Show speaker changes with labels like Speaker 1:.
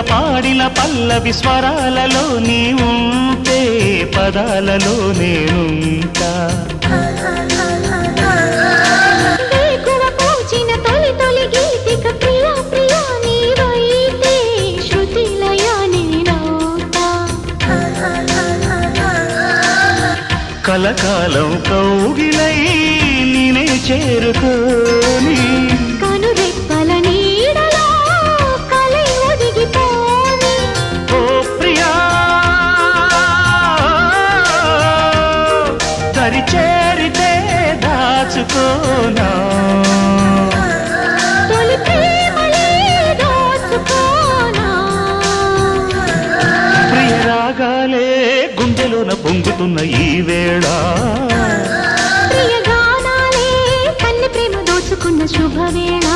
Speaker 1: పాడిన పల్లవి స్వరాలలో నీ ఉంటే పదాలలో నేనుంటా కలకాలం కౌగిలై నేనే చేరుకోని
Speaker 2: కనురెప్పల నీడలో కలై ఒదిగిపోని
Speaker 1: ఓ ప్రియా దరి చేరితే దాచుకోనా
Speaker 2: తొలి ప్రేమలే దోచుకోనా
Speaker 1: ప్రియ రాగాలే గుండెలోన పొంగుతున్న ఈ వేళ
Speaker 2: ప్రియ గానాలే కన్నె ప్రేమ దోచుకున్న శుభవేళ